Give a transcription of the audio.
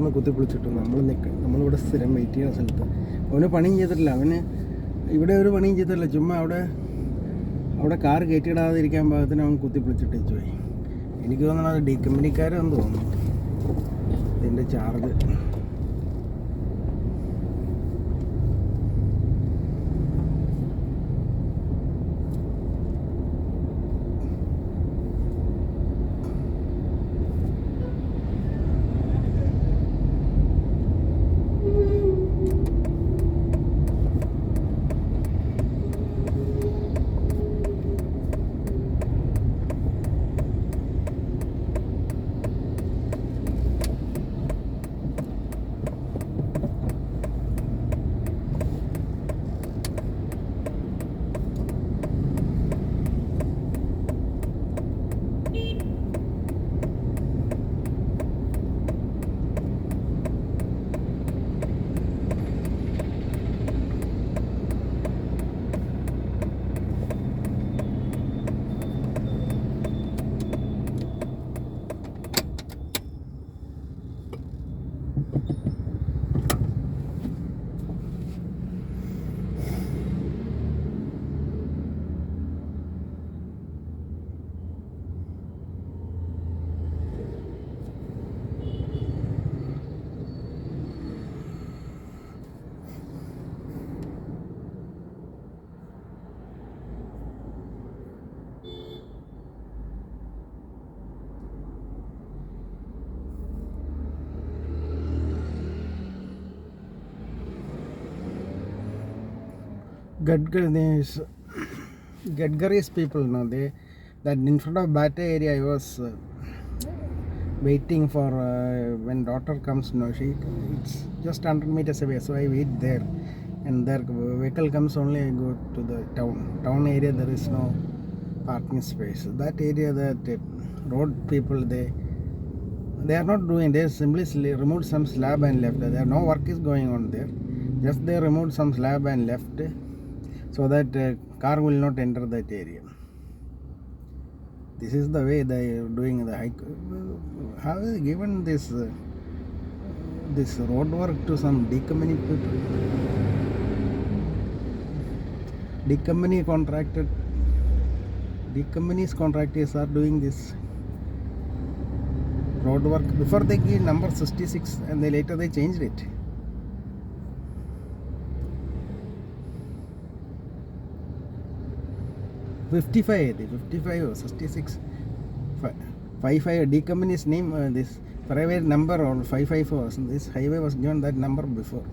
വന്ന് കുത്തിപ്പൊളിച്ചിട്ടു. നമ്മളിവിടെ സ്ഥിരം വെയിറ്റ് ചെയ്യുന്ന സ്ഥലത്ത് അവന് പണിയും ചെയ്തിട്ടില്ല. അവന് ഇവിടെ ഒരു പണിയും ചെയ്തിട്ടില്ല. ചുമ്മാ അവിടെ കാർ കയറ്റിയിടാതിരിക്കാൻ പാകത്തിന് അവൻ കുത്തിപ്പൊളിച്ചിട്ട് പോയി. എനിക്ക് തോന്നുന്നത് അത് ഡി കമ്പനിക്കാരെന്ന് തോന്നുന്നു ഇതിൻ്റെ charge. Gadkari's people, no, that in front of Bata area, I was waiting for when daughter comes. No, it's just 100 meters away, so I wait there, and their vehicle comes only. I go to the town area. There is no parking space. That area, that road people, they are not doing. They simply removed some slab and left. There no work is going on there. Just they removed some slab and left, so that car will not enter that area. This is the way they are doing the hike. Have they given this road work to some D-company people? D-company's contractors are doing this road work. Before they gave number 66 and later they changed it. $55 or 66 55 D company's name, this private number or 554. This highway was given that number before.